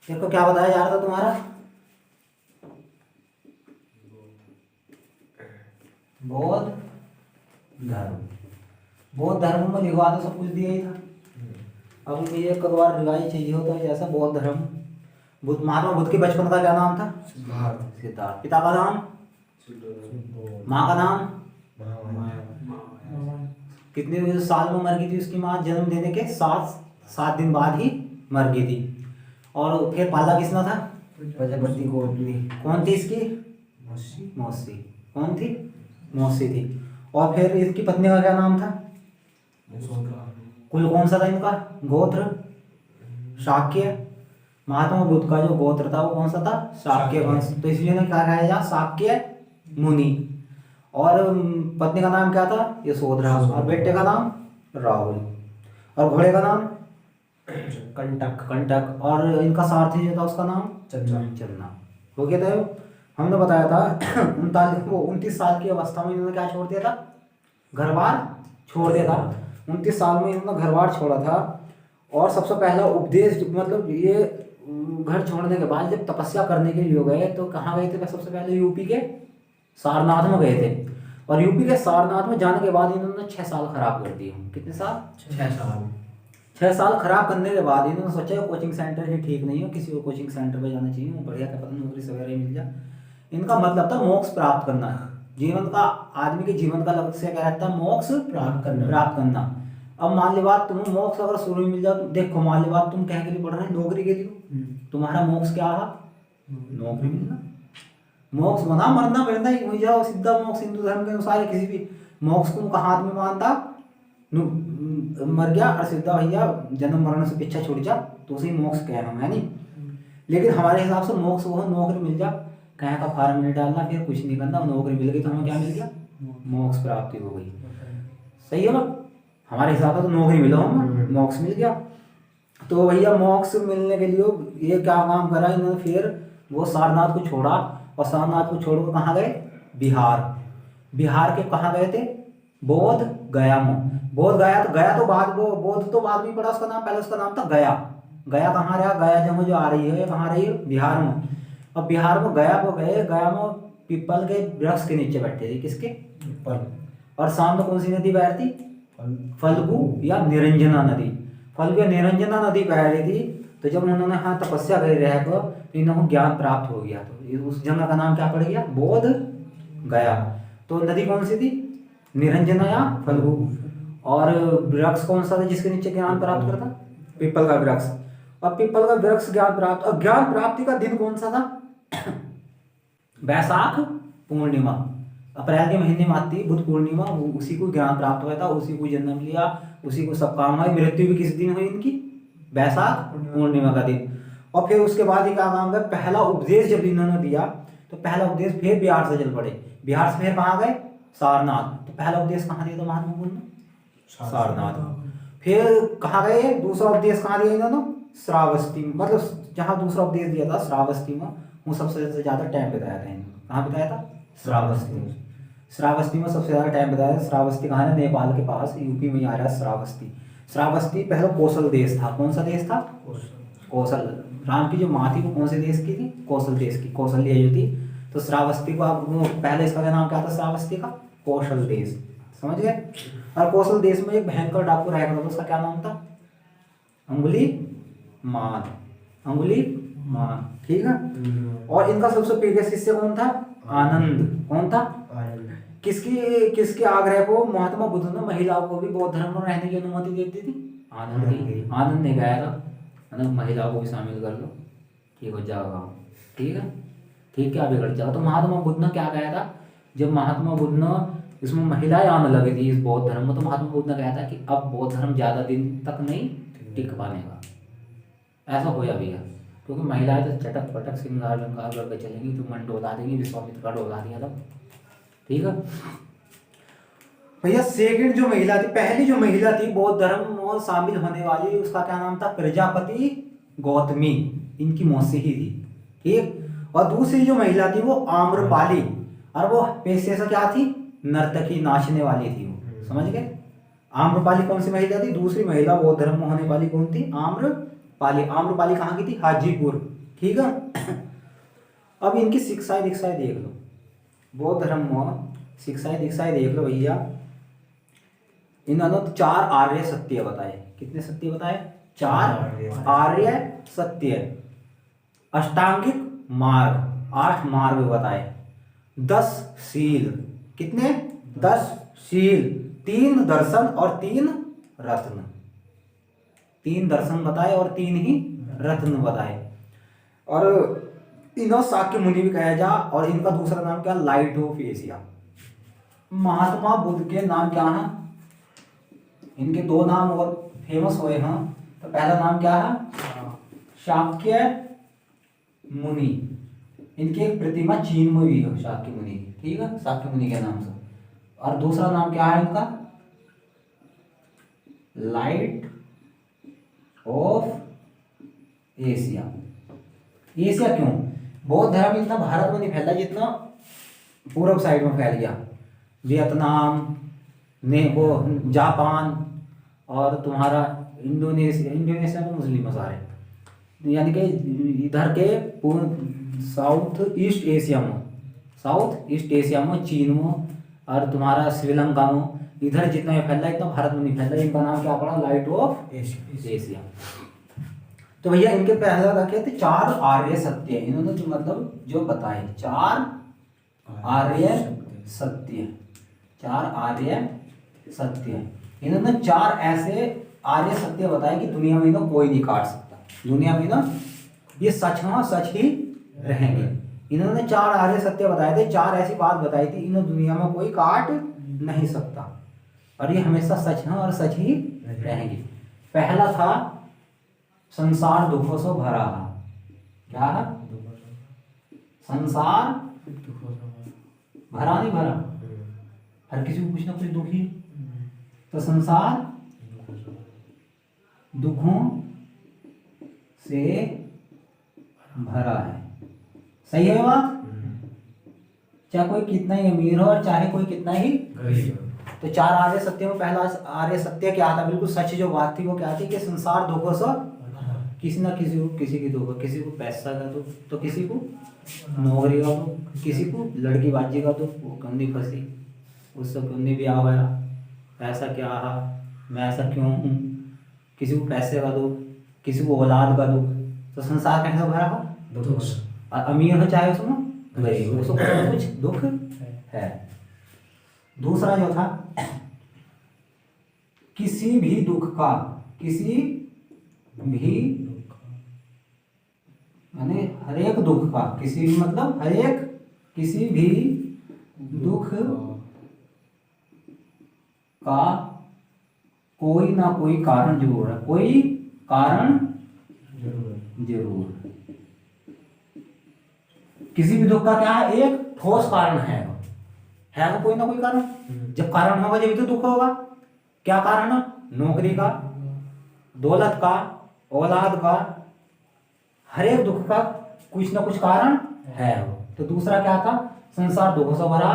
देखो क्या बताया जा रहा था तुम्हारा, बौद्ध धर्म। बौद्ध धर्म में लिखवा तो सब कुछ दिया ही था। अब मुझे एक बार रिवाइज चाहिए होता है जैसा बौद्ध धर्म। बुद्ध, महात्मा बुद्ध के बचपन का क्या नाम था? सिद्धार्थ। पिता का नाम? माँ का नाम? कितने साल में मर गई थी उसकी माँ? जन्म देने के 7 दिन बाद ही मर गई थी। और फिर पाला किसने था? प्रजापति को। कौन थी इसकी? मौसी। कौन थी? मौसी थी। और फिर इसकी पत्नी का क्या नाम था? कुल कौन सा था इनका? गोत्र? शाक्य। महात्मा बुद्ध का जो गोत्र था वो कौन सा था? शाक्य वंश। तो इसलिए क्या कहा जा? शाक्य मुनि। और पत्नी का नाम क्या था? यशोधरा। और बेटे का नाम? राहुल। और घोड़े का नाम? कंटक। और इनका सारथी जो था उसका नाम? चन्ना। हो गया था। हमने बताया था 29 साल की अवस्था में इन्होंने क्या छोड़ दिया था? घर बार छोड़ दिया था। 29 साल में इन्होंने घर बार छोड़ा था। और सबसे पहला उपदेश, मतलब ये घर छोड़ने के बाद जब तपस्या करने के लिए गए तो कहाँ गए थे? सबसे पहले यूपी के सारनाथ में गए थे। और यूपी के सारनाथ में जाने के बाद इन्होंने 6 साल खराब कर दिए। कितने साल? 6 साल खराब करने के बाद इन्होंने सोचा कोचिंग सेंटर ही ठीक नहीं हो, किसी को कोचिंग सेंटर पे जाना चाहिए, बढ़िया क्या पता नौकरी सवेरे मिल जाए। इनका मतलब था मोक्ष प्राप्त करना है। जीवन का, आदमी के जीवन का लक्ष्य क्या रहता है? मोक्ष प्राप्त करना। अब मान ली बात, तुम्हें मोक्ष अगर शुरू में मिल जाए, तो देखो मान ली बात, तुम कह के लिए पढ़ रहे हैं? नौकरी के लिए। तुम्हारा मोक्ष क्या है? नौकरी मिलना। मोक्ष बना, मरना मिलना ही वही जाओ सीधा मोक्ष। हिंदू धर्म के अनुसार किसी भी मोक्ष को कहाँ हाथ में मानता? मर गया और सीधा भैया जन्म मरण से पीछा छूट जा तो उसे मोक्ष कहना है नहीं। लेकिन हमारे हिसाब से मोक्ष वो नौकरी मिल जा, कहीं का फार्म नहीं डालना, फिर कुछ नहीं करना, नौकरी मिल गई तो हमें क्या मिल गया? मोक्ष प्राप्ति हो गई। सही है ना? हमारे हिसाब से तो नौकरी मिला, हम मोक्ष मिल गया। तो भैया मोक्ष मिलने के लिए ये क्या काम करा इन्होंने? फिर वो सारनाथ को छोड़ा। और सारनाथ को छोड़कर कहाँ गए? बिहार। बिहार के कहाँ गए थे? बोध गया में। बोध गया तो गया तो बाद, वो बोध तो बाद में पड़ा उसका नाम, पहले उसका नाम था गया। गया कहाँ रहा? गया जब जो आ रही है कहाँ रही है? बिहार में। अब बिहार में गया को गए, गया में पीपल के वृक्ष के नीचे बैठे थे। किसके? पीपल। और सामने कौन सी नदी बह रही थी? फल्गु या निरंजना नदी। फल्गु या निरंजना नदी बह रही थी। तो जब उन्होंने हाँ तपस्या कर रहे तो इन्होंने ज्ञान प्राप्त हो गया। तो उस जगह का नाम क्या पड़ गया? बोध गया। तो नदी कौन सी थी? निरंजना या फल्गु। और वृक्ष कौन सा था जिसके नीचे ज्ञान प्राप्त करता? पीपल का वृक्ष। और पीपल का वृक्ष ज्ञान प्राप्त, और ज्ञान प्राप्ति का दिन कौन सा था? वैशाख पूर्णिमा। अप्रैल के महीने में आती बुद्ध पूर्णिमा, उसी को ज्ञान प्राप्त हुआ था, उसी को जन्म लिया, उसी को सब काम हुआ। मृत्यु भी किस दिन हुई इनकी? वैशाख पूर्णिमा का दिन। और फिर उसके बाद ही क्या काम था? पहला उपदेश जब इन्होंने दिया तो पहला उपदेश फिर बिहार से चल पड़े। बिहार से फिर कहाँ गए? सारनाथ। तो पहला उपदेश कहाँ दिया था महात्मा बुद्ध ने? सारनाथ। फिर कहाँ गए? दूसरा उपदेश कहाँ दिया इन्होंने? श्रावस्ती। मतलब जहाँ दूसरा उपदेश दिया था श्रावस्ती में, वो सबसे ज्यादा टाइम बिताया था इन्होंने। कहाँ बिताया था? श्रावस्ती में। श्रावस्ती में सबसे ज्यादा टाइम बिताया। श्रावस्ती कहाँ है? नेपाल के पास, यूपी में ही आ रहा है श्रावस्ती। श्रावस्ती पहले कौशल देश था। कौन सा देश था? कौशल। राम की जो माँ थी वो कौन से देश की थी? कौशल देश की। कौशल्य जो थी। तो श्रावस्ती को आप पहले इसका क्या नाम क्या था? श्रावस्ती का कौशल देश। समझ गए? और कौशल देश में एक भयंकर डाकू रहा करता था, उसका क्या नाम था? अंगुली मान। अंगुली मान। ठीक है। और इनका सबसे प्रिय शिष्य कौन था? आनंद। कौन था? किसके आग्रह को महात्मा बुद्ध ने महिलाओं को भी बौद्ध धर्म में रहने की अनुमति देती थी? आनंद की। आनंद ने कहा था महिलाओं को भी शामिल कर लो, ठीक हो जाएगा। ठीक है। ठीक, क्या बिगड़ जाएगा? तो महात्मा बुद्ध ने क्या कहा था? जब महात्मा बुद्ध ने इसमें महिलाएं आने लगी थी इस बौद्ध धर्म में, तो महात्मा बुद्ध ने कहा था कि अब बौद्ध धर्म ज्यादा दिन तक नहीं टिक पानेगा। ऐसा होया भी है, क्योंकि महिलाएं तो चटक पटक श्रृंगार विंगार करके चलेंगी, तो मन डोला देंगी। विश्वामित्र का डोला दिया था। ठीक है भैया। सेकंड जो महिला थी, पहली जो महिला थी बौद्ध धर्म में शामिल होने वाली, उसका क्या नाम था? प्रजापति गौतमी। इनकी मौसी ही थी। ठीक। और दूसरी जो महिला थी वो आम्रपाली, और वो पेशे से क्या थी? नर्तकी, नाचने वाली थी वो। समझ गए? आम्रपाली कौन सी महिला थी? दूसरी महिला बौद्ध धर्म में होने वाली कौन थी? आम्रपाली। आम्रपाली कहाँ की थी? हाजीपुर। ठीक है। अब इनकी शिक्षाएं दीक्षाएं देख लो, बौद्ध धर्म में शिक्षाएं दीक्षाएं देख लो भैया। इन्होंने 4 आर्य सत्य बताए। कितने सत्य बताए? 4 आर्य सत्य। अष्टांगिक मार्ग 8 मार्ग बताए। 10 शील। कितने? 10 शील। 3 दर्शन और 3 रत्न। 3 दर्शन बताए और 3 ही रत्न बताए। और इन्हों शाक्य मुनि भी कहा जा, और इनका दूसरा नाम क्या? Light of Asia. Mahatma Buddha के नाम क्या है? इनके 2 नाम और फेमस हुए हैं। तो पहला नाम क्या है? शाक्य मुनि। इनकी एक प्रतिमा चीन में भी है शाक्य मुनि की, ठीक है, शाक्य मुनि के नाम से। और दूसरा नाम क्या है इनका? Light of Asia. एशिया क्यों? बौद्ध धर्म इतना भारत में नहीं फैला जितना पूर्व साइड में फैल गया। वियतनाम ने वो जापान और तुम्हारा इंडोनेशिया में मुस्लिम है सारे, यानी कि इधर के साउथ ईस्ट एशिया में चीन में और तुम्हारा श्रीलंका में, इधर जितना ये फैला इतना भारत में नहीं फैला। इनका नाम क्या पड़ा? Light of Asia. तो भैया इनके पहला रखे थे 4 आर्य सत्य। इन्होंने जो मतलब जो बताए 4 आर्य सत्य। 4 आर्य सत्य। इन्होंने 4 ऐसे आर्य सत्य बताए कि दुनिया में इन्हें कोई नहीं काट सकता। दुनिया में ना ये सच हाँ सच ही रहेंगे। इन्होंने 4 आर्य सत्य बताए थे। 4 ऐसी बात बताई थी इन्हें दुनिया में कोई काट नहीं सकता, और ये हमेशा सच है और सच ही रहेंगे। पहला था संसार दुखों से भरा है। क्या है? संसार भरा नहीं भरा, हर किसी को कुछ ना कुछ दुखी। तो संसार दुखों से भरा है। सही है बात? चाहे कोई कितना ही अमीर हो और चाहे कोई कितना ही गरीब हो। तो 4 आर्य सत्य में पहला आर्य सत्य क्या था? बिल्कुल सच जो बात थी वो क्या थी कि संसार दुखों से, किसी ना किसी को, किसी की दुख, किसी को पैसा का दुख, तो किसी को नौकरी का दुख, किसी को लड़की बाजी का दुख, वो कम नहीं फंसी, उससे क्यों नहीं ब्याह हुआ, ऐसा क्या है, मैं ऐसा क्यों हूँ, किसी को पैसे का दुख, किसी को औलाद का दुख। तो संसार कैसा भरा हो? दुख। और अमीर हो चाहे उसमें गरीब, उसको कुछ दुख है। दूसरा जो था किसी भी दुख का, किसी भी यानी हर एक दुख का, किसी भी मतलब हर एक, किसी भी दुख का कोई ना कोई कारण जरूर है। कोई कारण जरूर। किसी भी दुख का क्या है? एक ठोस कारण है तो कोई ना कोई कारण। जब कारण होगा जब तो दुख होगा। क्या कारण है? नौकरी का, दौलत का, औलाद का, हर एक दुख का कुछ ना कुछ कारण है। तो दूसरा क्या था? संसार दुखों से भरा,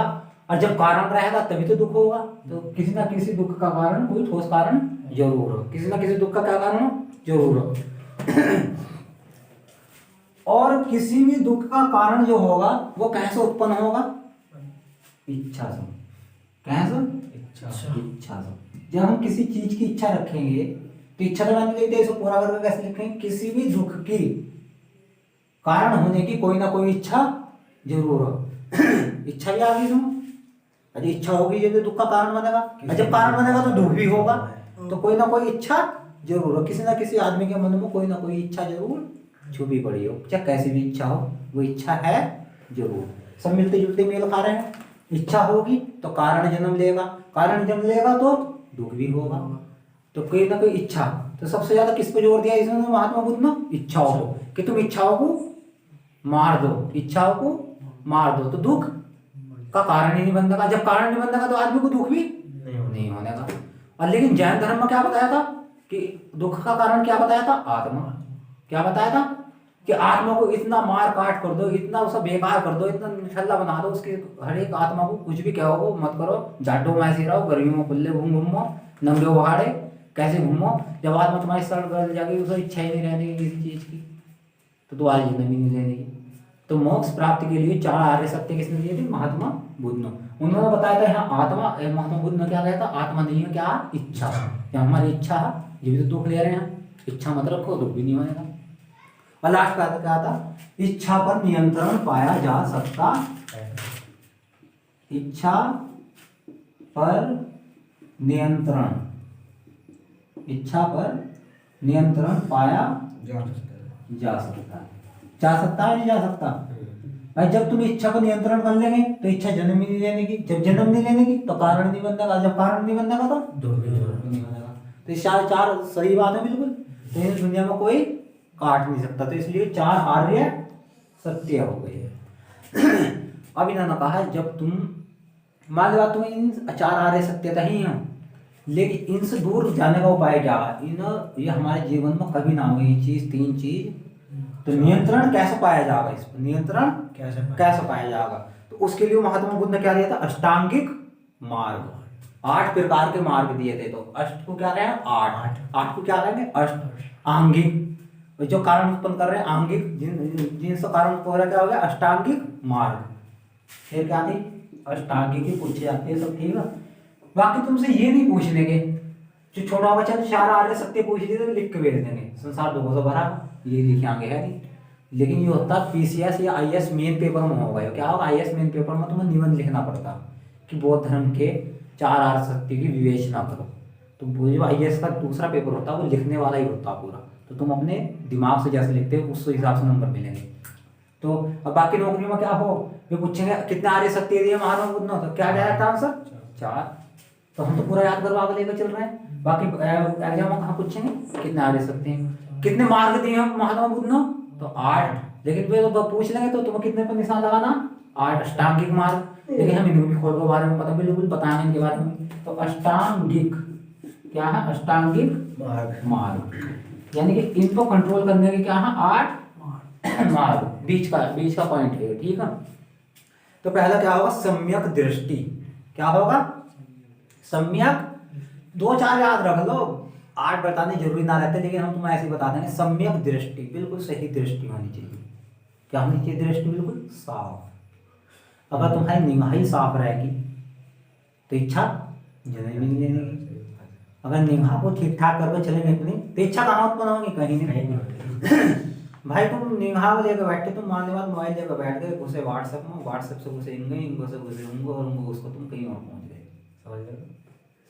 और जब कारण रहेगा तभी तो दुख होगा। तो किसी ना किसी दुख का कारण, कोई ठोस कारण जरूर हो। किसी ना किसी दुख का क्या कारण हो? जरूर हो। और किसी भी दुख का कारण जो होगा वो कैसे उत्पन्न होगा? इच्छा से। कैसे? इच्छा से। जब हम किसी चीज की इच्छा रखेंगे तो इच्छा तो मैंने कही इसको पूरा करके कैसे लिखेंगे? किसी भी दुख की कारण होने की कोई ना कोई इच्छा जरूर हो। इच्छा भी आ गई इसमें। अरे इच्छा होगी जब तो दुख का कारण बनेगा, और जब कारण बनेगा तो दुख भी होगा। तो कोई ना कोई इच्छा जरूर हो। किसी ना किसी आदमी के मन में कोई ना कोई इच्छा जरूर छुपी पड़ी हो, चाहे कैसी भी इच्छा हो, वो इच्छा है जरूर। सब मिलते जुलते मेल खा रहे हैं। इच्छा होगी तो कारण जन्म लेगा, कारण जन्म लेगा तो दुख भी होगा। तो कोई ना कोई इच्छा। तो सबसे ज्यादा किस पे जोर दिया इसने महात्मा बुद्ध ने? इच्छाओं को, कि तुम इच्छाओं को मार दो, इच्छाओं को मार दो तो दुख का कारण ही नहीं बनेगा। जब कारण नहीं बनेगा तो आदमी को दुख भी नहीं होने का। और लेकिन जैन धर्म में क्या बताया था कि दुख का कारण क्या बताया था? आत्मा। क्या बताया था? कि आत्मा को इतना मार काट कर दो, इतना उसे बेकार कर दो, इतना निठल्ला बना दो, उसकी हर एक आत्मा को कुछ भी कहो मत करो, जाडो में ऐसे रहो, गर्मियों में खुले घूमो, नंगे पहाड़े कैसे घूमो, जब आत्मा तुम्हारी सड़ गल जाएगी, उसे इच्छा ही नहीं रहने की किसी चीज की। तो दोबारा जन्म ही नहीं लेने की। तो मोक्ष प्राप्ति के लिए 4 आर्य सत्य किसने दिए थे? महात्मा बुद्ध ने। उन्होंने बताया था यहाँ आत्मा, महात्मा बुद्ध ने क्या कहता था? आत्मा नहीं है क्या? इच्छा। क्या हमारी इच्छा है, ये भी तो दुख ले रहे हैं, इच्छा मत रखो दुख भी नहीं होगा। और लास्ट का क्या था? इच्छा पर नियंत्रण पाया जा सकता, इच्छा पर नियंत्रण, इच्छा पर नियंत्रण पाया जा सकता है। जा सकता है नहीं जा सकता भाई? जब तुम इच्छा को नियंत्रण कर लेंगे तो इच्छा जन्म ही नहीं लेने की, जब जन्म नहीं लेने की तो कारण नहीं बनेगा, जब कारण नहीं बनेगा तो दुख नहीं बनेगा। तो ये 4 सही बात है बिल्कुल। तो इस दुनिया में कोई काट नहीं सकता, तो इसलिए 4 आर्य सत्य हो गए। अब इन्होंने कहा है जब तुम मान लिया तुम्हें इन 4 आर्य सत्यता ही हैं, लेकिन इनसे दूर जाने का उपाय क्या है? ये हमारे जीवन में कभी ना हो ये चीज, 3 चीज। तो नियंत्रण कैसे पाया जाएगा? इस पर नियंत्रण कैसे पाया जाएगा? तो उसके लिए महात्मा बुद्ध ने क्या दिया था? अष्टांगिक मार्ग, 8 प्रकार के मार्ग दिए थे। तो अष्ट को क्या कहें? 8 को क्या कहेंगे? अष्टांगिक। जो कारण उत्पन्न कर रहे हैं आंगिक, जिनसे कारण उत्पन्न हो रहा है क्या हो गया? अष्टांगिक मार्ग। फिर क्या थी? अष्टांगिक ही पूछे जाते हैं सब, ठीक है। बाकी तुमसे ये नहीं पूछने के, जो छोटा बच्चा तो 4 आर्य सत्य पूछ लिए तो लिख के भेज देंगे, संसार दुखों से भरा, ये लिखे आगे है नहीं। लेकिन ये होता पीसीएस या आईएएस मेन पेपर में होगा। क्या होगा? आईएएस मेन पेपर में तुम्हें निबंध लिखना पड़ता कि बौद्ध धर्म के 4 आर्य सत्य की विवेचना करो। तो वो जो आईएएस का दूसरा पेपर होता है वो लिखने वाला ही होता पूरा। तो तुम अपने दिमाग से जैसे लिखते हो उस हिसाब से नंबर मिलेंगे। तो अब बाकी नौकरी में क्या हो, वे पूछेंगे कितने आर्य सत्य दिए महात्मा बुद्ध ने, तो क्या डायरेक्ट आंसर? 4। तो हम तो पूरा याद करवा के लेकर चल रहे हैं। बाकी एग्जाम में कहाँ पूछेंगे कितने आर्य सत्य हैं, कितने मार्ग दिए हम महात्मा बुद्ध ने, तो 8। लेकिन वे तो पूछ लेंगे तो तुम्हें कितने पर निशान लगाना? 8 अष्टांगिक मार्ग। लेकिन हम इनको भी खोल के बारे में पता बिल्कुल बताएंगे इनके बारे में। तो अष्टांगिक क्या है? अष्टांगिक मार्ग, यानी कि इनको कंट्रोल करने के क्या है? 8 मार्ग। बीच का पॉइंट है, ठीक है। तो पहला क्या होगा? सम्यक दृष्टि। क्या होगा? सम्यक। 2-4 याद रख लो, 8 बताने जरूरी ना रहते, लेकिन हम तुम्हें ऐसे बता देंगे। सम्यक दृष्टि, बिल्कुल सही दृष्टि होनी चाहिए। क्या होनी चाहिए? दृष्टि बिल्कुल साफ। अगर तुम्हारी निगाह साफ रहेगी तो इच्छा जन्म ही नहीं लेने की। अगर निगाह को ठीक ठाक करके चलेंगे अपनी तो इच्छा कहाँ उत्पन्न होगी? कहीं नहीं। भाई तुम निगाह को लेकर बैठे, तुम मान लो मोबाइल लेकर बैठ गए, घुसे व्हाट्सएप में, व्हाट्सएप से घुसे इंगे, इंगो से घुसे उंगो, और उंगो उसको तुम कहीं और पहुंच गए।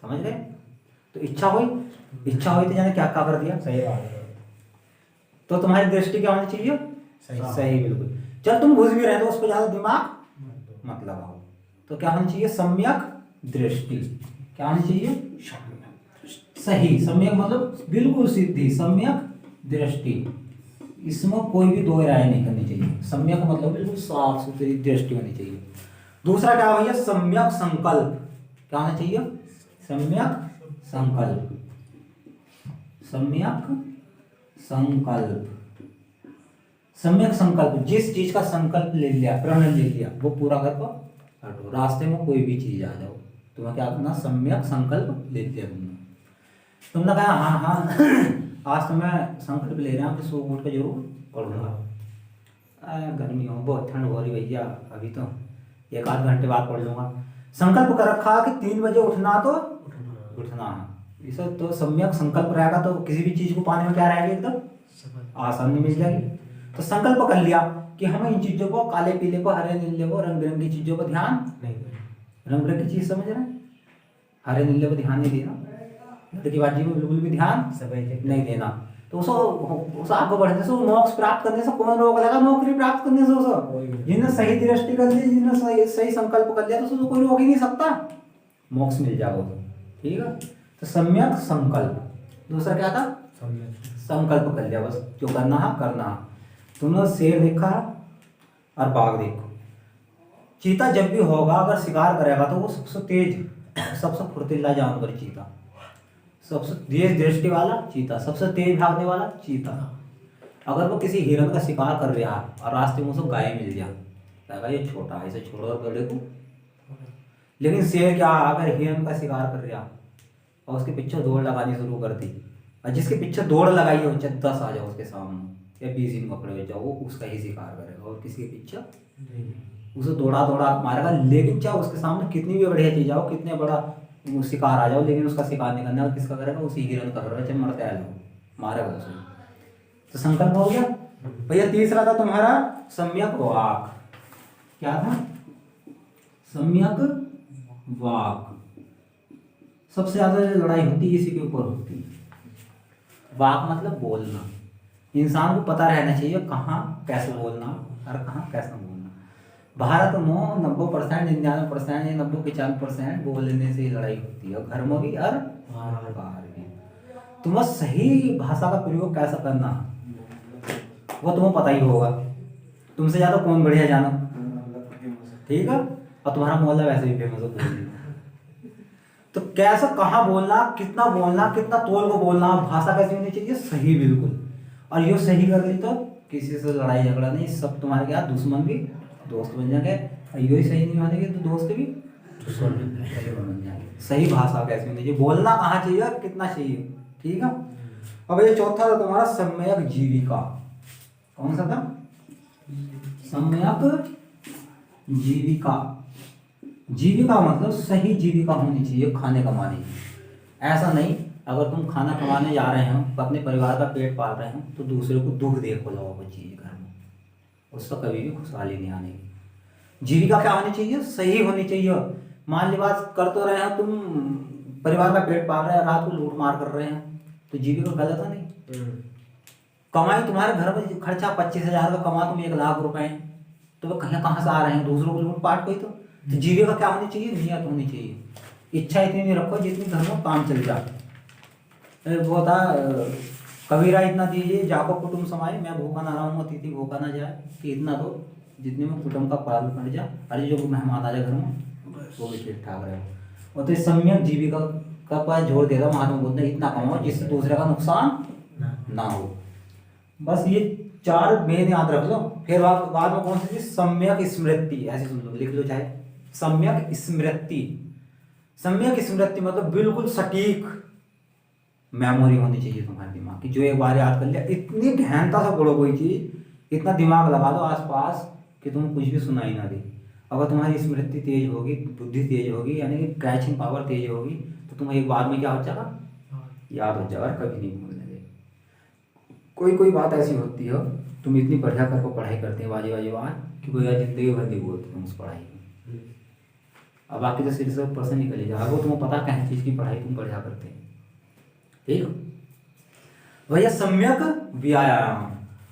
समझ गए? तो इच्छा हुई तो जाने क्या कर दिया? सही बात है। तो तुम्हारी दृष्टि क्या होनी चाहिए? सही बिल्कुल। जब तुम घुस भी रहे तो उस पर ज्यादा दिमाग मत लगाओ। तो क्या होनी चाहिए? सम्यक दृष्टि। क्या होनी चाहिए? सही। सम्यक मतलब बिल्कुल सीधी, सम्यक दृष्टि। इसमें कोई भी दो राय नहीं करनी चाहिए। सम्यक मतलब बिल्कुल साफ सुथरी दृष्टि होनी चाहिए। दूसरा क्या भैया? सम्यक संकल्प। क्या होना चाहिए? सम्यक संकल्प। सम्यक संकल्प। सम्यक संकल्प, जिस चीज का संकल्प ले लिया, प्रण ले लिया, वो पूरा कर को हटो। रास्ते में कोई भी चीज आ जाओ, तुम्हें क्या करना? सम्यक संकल्प ले लिया तुमने कहा हाँ आज तो मैं संकल्प ले रहा हूँ कि सुबह उठ कर जरूर पढ़ूंगा। गर्मी हो, बहुत ठंड हो रही भैया, अभी तो 1-8 घंटे बाद पढ़ लूंगा। संकल्प कर रखा कि 3 बजे उठना तो उठना है। इसे तो सम्यक संकल्प रहेगा तो किसी भी चीज को पाने में क्या रहेगी? एकदम आसानी मिल जाएगी। तो संकल्प कर लिया कि हम इन चीजों को, काले पीले को, हरे नीले को, रंग बिरंगी चीजों को ध्यान नहीं देना। रंग बिरंगी चीज समझ रहे हैं? हरे नीले को ध्यान नहीं देना, लड़की बाजी में बिल्कुल भी ध्यान नहीं देना। तो उसको आगे बढ़ने से, मोक्ष प्राप्त करने से कौन रोक लगा? नौकरी प्राप्त करने से उसको, जिन्हें सही दृष्टि कर ली, जिन्हें सही संकल्प कर लिया, तो उसको कोई रोक ही नहीं सकता, मोक्ष मिल जाएगा। ठीक है। तो सम्यक संकल्प। दूसरा क्या था? संकल्प कर लिया, बस जो करना है करना है। तुमने शेर देखा और बाघ देखो, चीता जब भी होगा अगर शिकार करेगा तो वो सबसे तेज, सबसे फुर्तीला जानवर चीता, सबसे तेज दृष्टि वाला चीता, सबसे तेज भागने वाला चीता। अगर वो किसी हिरन का शिकार कर रहा है और रास्ते में उसको गाय मिल जाए, ये छोटा है, इसे छोड़ो बड़े को। लेकिन शेर क्या, अगर हिरन का शिकार कर रहा और उसके पीछे दौड़ लगानी शुरू कर दी, और जिसके पीछे दौड़ लगाई हो 10 आ जाओ उसके सामने, या 20 दिन पकड़े हुए जाओ, वो उसका ही शिकार करेगा और किसी के पीछे उसे दौड़ा दौड़ा मारेगा। लेकिन चाहे उसके सामने कितनी भी बढ़िया चीज आओ, कितने बड़ा शिकार आ जाओ, लेकिन उसका शिकार नहीं करना, किसका करेगा, उसी हिरन का करेगा, चाहे मरते आए लोग मारेगा उसे। तो संकल्प हो गया भैया। तीसरा था तुम्हारा सम्यक वाक। क्या था? सम्यक वाक। सबसे ज्यादा जो लड़ाई होती है इसी के ऊपर होती है। वाक मतलब बोलना। इंसान को पता रहना चाहिए कहाँ कैसे बोलना और कहाँ कैसे बोलना। भारत में 90%, 99% या 90-95% बोलने से ही लड़ाई होती है, घर में भी और बाहर भी। तुम्हें सही भाषा का प्रयोग कैसा करना वो तुम्हें पता ही होगा। तुमसे ज्यादा कौन बढ़िया जाना, ठीक है। और तुम्हारा मोहल्ला वैसे भी फेमस है। तो कैसा कहाँ बोलना, कितना तोल को बोलना, भाषा कैसी होनी चाहिए, सही बिल्कुल। और ये सही कर ली तो किसी से लड़ाई झगड़ा नहीं, सब तुम्हारे क्या दुश्मन भी दोस्त बन जाएंगे। यो ही सही नहीं मानेंगे तो दोस्त भी दुश्मन बन जाएंगे। सही भाषा कैसी होनी चाहिए, बोलना कहाँ चाहिए, कितना चाहिए, ठीक है। अब ये चौथा था तुम्हारा सम्यक जीविका। कौन सा था? सम्यक जीविका। जीविका मतलब सही जीविका होनी चाहिए, खाने कमाने की। ऐसा नहीं अगर तुम खाना कमाने जा रहे हो, अपने परिवार का पेट पाल रहे हो, तो दूसरे को दुख देखो लोगों चीज घर में, उससे कभी भी खुशहाली नहीं आनेगी। जीविका क्या होनी चाहिए? सही होनी चाहिए। मान ली बात कर तो रहे हो तुम, परिवार का पेट पाल रहे हैं, रात को लूट मार कर रहे हैं, तो जीविका गलत है नहीं। कमाई तुम्हारे घर में खर्चा 25,000 का कमा तुम 1,00,000 रुपए, तो वो कहाँ से आ रहे हैं? दूसरों को लूट पाट कोई तो जीविका क्या होनी चाहिए? नियत होनी चाहिए। इच्छा इतनी नहीं रखो जितनी घर में काम चल जाए। वो था कबीरा इतना दीजिए जाको कुटुंब समाए, मैं भूखा ना रहूँ अतिथि भूखा ना जाए, कि इतना दो जितने में कुटुंब का पालन कर जाए, अरे जो मेहमान आ जाए घर में वो भी ठीक ठाक रहे। और तो सम्यक जीविका का पास जोर देता महात्मा बुद्ध ने, इतना कमाओ जिससे दूसरे का नुकसान ना हो। बस ये 4 मेन याद रख लो। फिर बाद में कौन सी चीज? सम्यक स्मृति। ऐसे सुन लो, लिख लो चाहे, सम्यक स्मृति। सम्यक स्मृति मतलब बिल्कुल सटीक मेमोरी होनी चाहिए तुम्हारे दिमाग की, जो एक बार याद कर लिया। इतनी गहनता से पढ़ो कोई चीज, इतना दिमाग लगा दो आसपास कि तुम्हें कुछ भी सुनाई ना दे। अगर तुम्हारी स्मृति तेज होगी, बुद्धि तेज होगी, यानी कि कैचिंग पावर तेज होगी, तो तुम्हें एक बार में क्या हो जाएगा? याद हो जाएगा, कभी नहीं भूलने दे। कोई बात ऐसी होती है, तुम इतनी बढ़िया करके पढ़ाई करते हैं बाजी बात कि कोई जिंदगी भर नहीं बोलते तुम उस पढ़ाई में। अब बाकी तो सिर्फ से पर्सन निकल ही जाएगा, वो तुम्हें पता कहीं चीज़ की पढ़ाई तुम बढ़िया करते हैं, ठीक। भैया सम्यक व्यायाम।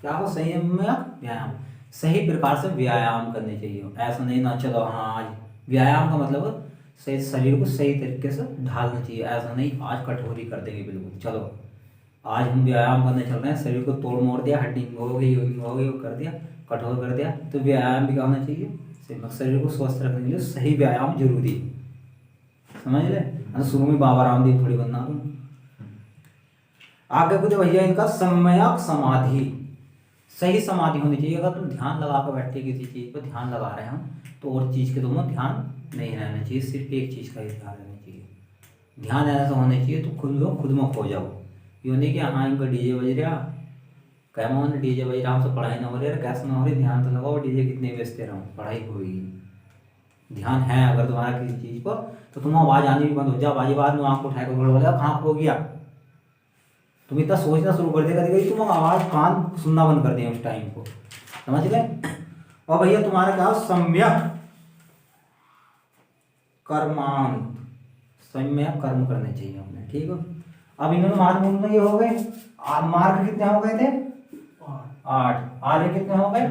क्या हो? सम्यक व्यायाम। सही प्रकार से व्यायाम करने चाहिए। ऐसा नहीं ना चलो हाँ आज व्यायाम का मतलब सही, शरीर को सही तरीके से ढालना चाहिए। ऐसा नहीं आज कठोरी कर देंगे बिल्कुल, चलो आज हम व्यायाम करने चल रहे हैं, शरीर को तोड़ मोड़ दिया, हड्डी हो गई हो गई, वो कर दिया, कठोर कर दिया। तो व्यायाम भी करना चाहिए, शरीर को स्वस्थ रखने के लिए सही व्यायाम जरूरी है, समझ ले। शुरू में बाबा रामदेव थोड़ी बनना तुम। आगे कुछ भैया इनका सम्यक समाधि। सही समाधि होनी चाहिए। अगर तुम ध्यान लगा कर बैठे किसी चीज पर ध्यान लगा रहे हो, तो और चीज के तुम्हें ध्यान नहीं रहना चाहिए, सिर्फ एक चीज का ही ध्यान रहना चाहिए। ध्यान ऐसा होना चाहिए तो खुद में खो जाओ। ये नहीं कि हाँ इनका डीजे बज रहा, कैमों ने डीजे बज रहा, हमसे पढ़ाई ना हो रही, कैसे ना हो रही, ध्यान तो लगाओ, डीजे कितने बेचते रहो, पढ़ाई होगी। ध्यान है अगर तुम्हारा किसी चीज पर, तो तुम आवाज आनी भी बंद हो जाए, बाजी बाद में आँख उठाए कर बोलेगा कहाँ खो गया। तुम इतना सोचना शुरू कर देगा, कभी तुम आवाज कान सुनना बंद कर दिए उस टाइम को, समझ गए। और भैया तुम्हारा क्या? सम्यक कर्मांत। सम्यक कर्म करने चाहिए अपने, ठीक है। अब इन्होंने मार्ग ये हो गए, मार्ग कितने हो गए थे? 8। आर्य कितने हो गए?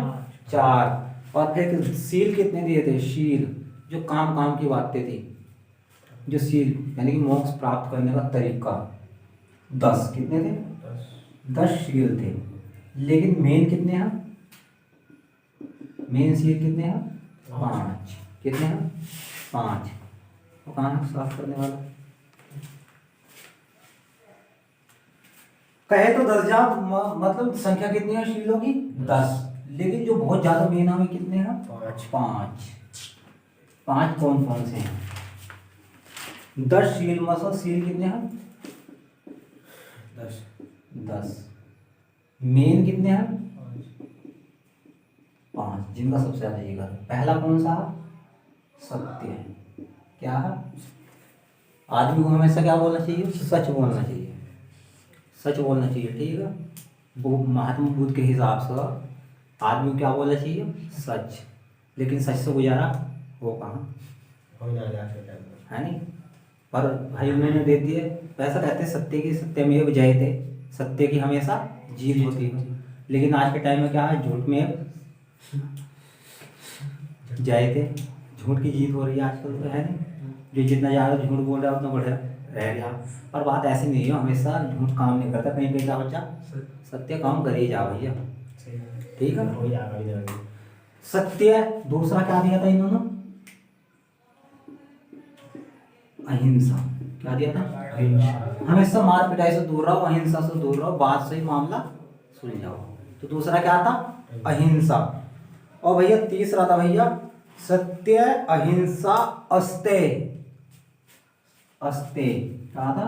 4। और फिर शील कितने दिए थे? शील जो काम की बातें थी, जो शील यानी कि मोक्ष प्राप्त करने का तरीका, 10 कितने थे? 10 शील थे। लेकिन मेन कितने हैं? मेन शील कितने हैं? 5। कितने हैं? 5। तो कहाँ है साफ करने वाला? कहे तो 10 मतलब संख्या कितनी है शीलों की? 10। लेकिन जो बहुत ज्यादा मेन है कितने हैं? 5। 5 कौन कौन से हैं? 10 शील मतलब शील कितने हैं? 10। मेन कितने हैं? जिनका सबसे ज़्यादा जिक्र। पहला कौन सा? सत्य है। क्या है? आदमी को हमेशा क्या बोलना चाहिए? सच बोलना चाहिए, सच बोलना चाहिए, ठीक है। वो महात्मा बुद्ध के हिसाब से आदमी को क्या बोलना चाहिए? सच। लेकिन सच से गुजारा हो कहाँ, है नहीं। पर भाई उन्होंने दे दिए। वैसा कहते सत्य की सत्यमेव जयते, सत्य की हमेशा जीत होती है। लेकिन आज के टाइम में क्या है? झूठ में जयते, झूठ की जीत हो रही है आजकल, तो है नहीं। जो जितना ज़्यादा झूठ बोल रहा है उतना बढ़िया रह गया। पर बात ऐसी नहीं है, हमेशा झूठ काम नहीं करता, कहीं कहीं क्या बच्चा सत्य काम कर ही जा भैया, ठीक है। सत्य। दूसरा क्या दिया था इन्होंने? अहिंसा। क्या दिया था? अहिंसा। हमेशा मार पिटाई से दूर रहो, अहिंसा से दूर रहो, बात से ही मामला सुलझाओ। तो दूसरा क्या था? अहिंसा। और भैया तीसरा था भैया सत्य अहिंसा अस्तेय। अस्तेय क्या था?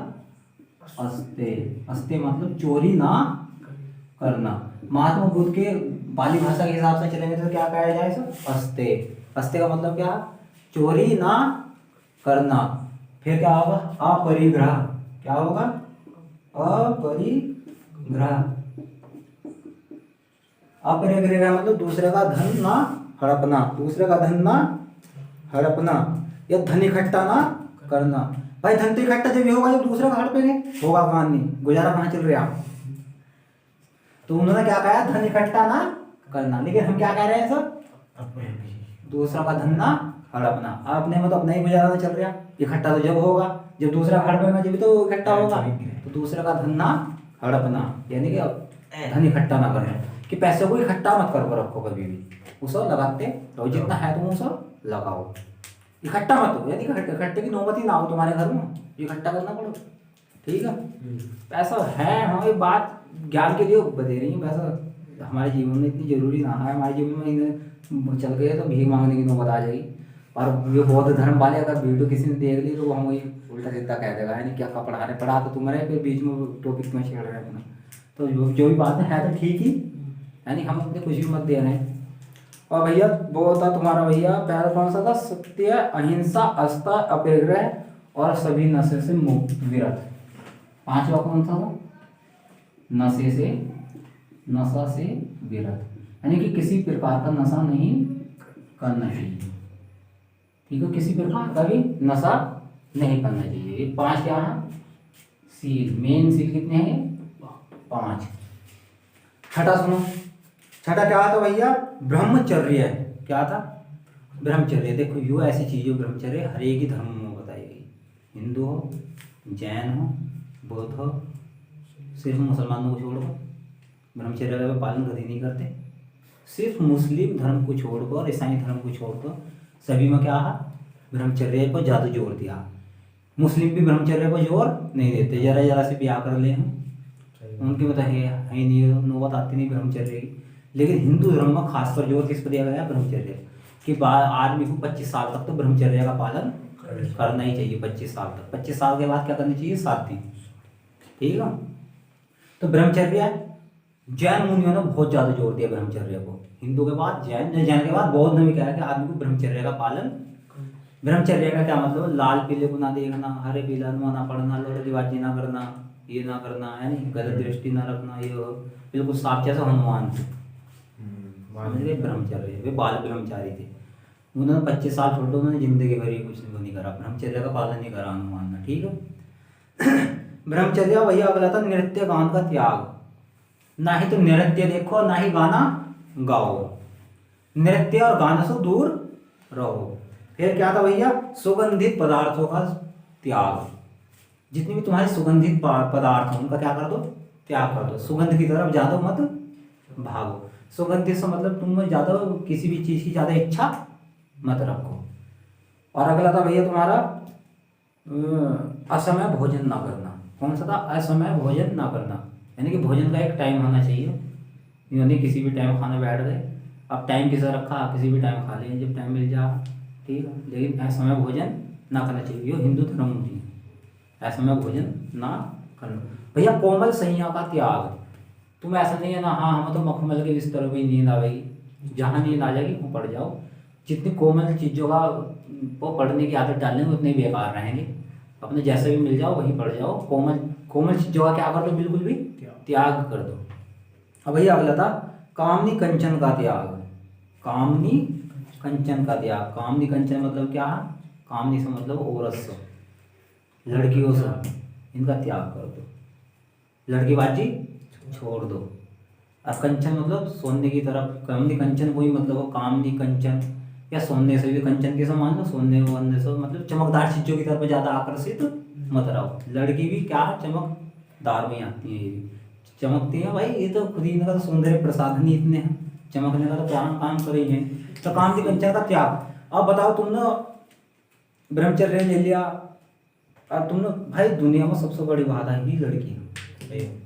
अस्तेय। अस्तेय मतलब चोरी ना करना। महात्मा बुद्ध के पाली भाषा के हिसाब से चलेंगे तो क्या कहा जाए इसे? अस्तेय। अस्तेय का मतलब क्या? चोरी ना करना। फिर क्या होगा? अपरिग्रह। क्या होगा? अपरिग्रह। अपरिग्रह मतलब दूसरे का धन ना हड़पना, दूसरे का धन ना हड़पना, या धन इकट्ठा ना करना। भाई धन तो इकट्ठा जब होगा जब दूसरे का हड़पेंगे, होगा कहाँ नहीं, गुजारा कहाँ चल रहा। तो उन्होंने क्या कहा? धन इकट्ठा ना करना। लेकिन हम क्या कह रहे हैं सर? दूसरा का धन ना हड़पना। अपने में तो अपना ही गुजारा चल रहा, इकट्ठा तो जब होगा जब दूसरा हड़पेगा, जब तो इकट्ठा होगा। तो दूसरे का धन ना हड़पना यानी कि धन इकट्ठा ना करना, कि पैसे को इकट्ठा मत कर रखो कभी भी, उसे लगाते रहो, जितना है तुम उसे लगाओ, इकट्ठा मत हो। यानी इकट्ठे की नौबत ही ना हो तुम्हारे घर में, इकट्ठा करना पड़ो, ठीक है। पैसा है, हाँ ये बात ज्ञान के लिए बता रही है। पैसा हमारे जीवन में इतनी जरूरी ना है, हमारे जीवन में चल गए तो भीख मांगने की नौबत आ जाएगी। और ये बौद्ध धर्म वाले अगर वीडियो किसी ने देख ली तो वो हम वही उल्टा सीधा कह देगा, यानी क्या पढ़ा रहे, पढ़ा तो तुम रहे, फिर बीच में टॉपिक में छेड़ रहे हैं अपना। तो जो भी बात है तो ठीक ही, यानी हम अपने कुछ भी मत दे रहे हैं। और भैया वो था तुम्हारा भैया पहला कौन सा था? सत्य अहिंसा अस्ता अपरिग्रह और सभी नशे से मुक्त विरत। पांचवा कौन सा था? नशे से, नशा से विरत, यानी कि किसी प्रकार का नशा नहीं करना चाहिए, ठीक है। किसी प्रकार का भी नशा नहीं करना चाहिए। ये 5 क्या है? सील। मेन सील कितने हैं? 5। छठा सुनो, छठा क्या था भैया? ब्रह्मचर्य। क्या था? ब्रह्मचर्य। देखो यो ऐसी चीज हो, ब्रह्मचर्य हर एक ही धर्म में बताई गई, हिंदू हो, जैन हो, बौद्ध हो, सिर्फ मुसलमानों को छोड़कर ब्रह्मचर्य का पालन कभी नहीं करते। सिर्फ मुस्लिम धर्म को छोड़कर, ईसाई धर्म को छोड़कर सभी में क्या है? ब्रह्मचर्य को ज़्यादा जोर दिया। मुस्लिम भी ब्रह्मचर्य को जोर नहीं देते, जरा जरा से ब्याह कर ले हैं, उनके मतलब है ही नहीं, नौबत आती नहीं ब्रह्मचर्य की। लेकिन हिंदू धर्म में खासकर जोर किस पर दिया गया? ब्रह्मचर्य कि आदमी को 25 साल तक तो ब्रह्मचर्य का पालन करना ही चाहिए। 25 साल तक, 25 साल के बाद क्या करनी चाहिए? शादी, ठीक है। तो ब्रह्मचर्य जैन मुनियों ने बहुत ज़्यादा जोर दिया ब्रह्मचर्य को, हिंदू के बाद जैन, जैन के बाद बौद्ध ने भी कहा कि आदमी को ब्रह्मचर्य का पालन। ब्रह्मचर्य का क्या मतलब? लाल पीले को ना देखना, हरे पीला ना पढ़ना, लोड़ीबाजी ना करना, ये ना करना, है नहीं, गलत दृष्टि ना रखना, ये बिल्कुल साफ जैसा हनुमान थे, ब्रह्मचर्य। वे बाल ब्रह्मचारी थे, उन्होंने 25 साल छोड़, उन्होंने जिंदगी भर कुछ नहीं करा, ब्रह्मचर्य का पालन नहीं करा हनुमान ने, ठीक है। ब्रह्मचर्य भैया अगला था नृत्य गान का त्याग। ना ही तो नृत्य देखो, ना ही गाना गाओ, नृत्य और गाना से दूर रहो। फिर क्या था भैया? सुगंधित पदार्थों का त्याग। जितनी भी तुम्हारे सुगंधित पदार्थ हैं उनका क्या कर दो? त्याग कर दो। सुगंध की तरफ ज्यादा मत भागो। सुगंधित से मतलब तुम ज्यादा किसी भी चीज की ज्यादा इच्छा मत रखो। और अगला था भैया तुम्हारा असमय भोजन ना करना। कौन सा था? असमय भोजन ना करना, यानी कि भोजन का एक टाइम होना चाहिए, यानी किसी भी टाइम खाना बैठ गए, अब टाइम किसा रखा, किसी भी टाइम खा लें जब टाइम मिल जाए, ठीक है। लेकिन असमय भोजन ना करना चाहिए, ये हिंदू धर्म होती है, असमय भोजन ना करना। भैया कोमल सैया का त्याग। तुम ऐसा नहीं है ना, हाँ हमें तो मखमल के बिस्तर में नींद आवेगी, जहाँ नींद आ जाएगी वो पढ़ जाओ। जितनी कोमल चीज़ों का वो पढ़ने की आदत डालेंगे उतने बेकार रहेंगे। अपने जैसे भी मिल जाओ वही पढ़ जाओ। कोमल कोमल चीज़ों का क्या कर दो, बिल्कुल भी त्याग कर दो। अब भैया अगला था कामनी कंचन का त्याग। कामनी कंचन का त्याग। कामनी कंचन मतलब क्या है? कामनी से मतलब औरत से, लड़कियों से, इनका त्याग कर दो। लड़कीबाजी छोड़ दो। और कंचन मतलब सोने की तरफ। कामनी कंचन वही मतलब हो, कामनी कंचन या सोने से भी कंचन के समान हो। सोने वोने से मतलब चमकदार चीज़ों की तरफ ज़्यादा आकर्षित मत रहो। लड़की भी क्या चमकदार में आती है, ये भी चमकती है भाई। ये तो खुद ही इनका तो सौंदर्य प्रसाधन ही इतने हैं, चमकने का तो क्या काम कर रही है। तो कामनी कंचन का त्याग। अब बताओ तुमने ब्रह्मचर्य ले लिया और तुमने भाई दुनिया में सबसे बड़ी बाधा ही लड़की है।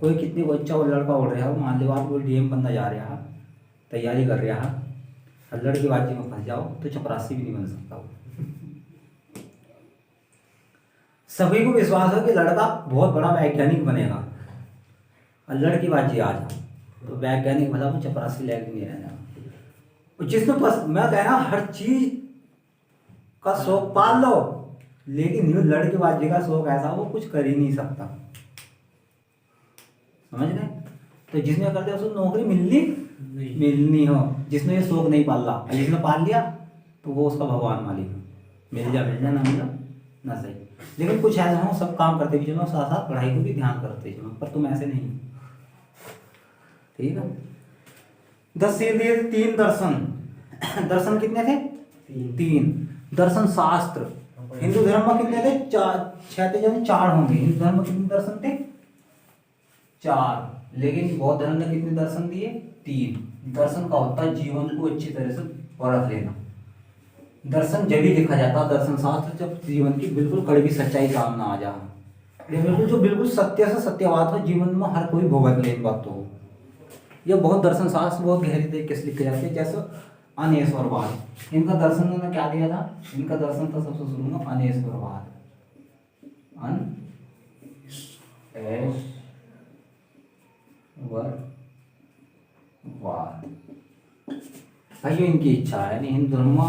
कोई कितनी वो अच्छा और लड़का उड़ रहा हो, मान लो आप कोई डीएम बनना जा रहा है, तैयारी कर रहा है, और लड़की बाजी में फंस जाओ तो चपरासी भी नहीं बन सकता वो। सभी को विश्वास है कि लड़का बहुत बड़ा वैज्ञानिक बनेगा, और लड़की बाजी आ जाओ तो वैज्ञानिक भला वो चपरासी लायक नहीं रहना। जिसमें मैं कह रहा हर चीज का शौक पाल लो, लेकिन यूं लड़की बाजी का शौक ऐसा वो कुछ कर ही नहीं सकता। समझ गए? तो जिसने कर दिया उसको नौकरी मिलनी हो। जिसने ये शौक नहीं पाला, जिसने पाल लिया तो वो उसका भगवान मालिक है। मिल जा ना मिला ना सही। लेकिन कुछ ऐसा हो सब काम करते भी चलो, साथ साथ पढ़ाई को भी ध्यान करते चलो, पर तुम ऐसे नहीं। ठीक है। 10 सीधे 3 दर्शन। दर्शन कितने थे? 3। दर्शन शास्त्र हिंदू धर्म में कितने थे? 4 होंगे। हिंदू धर्म में कितने दर्शन थे? 4। लेकिन बौद्ध धर्म ने कितने दर्शन दिए? 3। दर्शन का होता है जीवन को अच्छी तरह से परख लेना। दर्शन जब ही लिखा जाता है दर्शन शास्त्र जब जीवन की बिल्कुल कड़वी सच्चाई सामने आ जाए। ये बिल्कुल जो बिल्कुल सत्य से सत्य बात हो, जीवन में हर कोई भोगत ले बात हो। ये बहुत दर्शन शास्त्र बहुत गहरी तरीके से लिखे जाते हैं। जैसे अनेश्वरवाद, इनका दर्शन उन्होंने क्या दिया था? इनका दर्शन था सबसे शुरू में अनेश्वरवाद। भाई इनकी इच्छा है, यानी हिंदू धर्म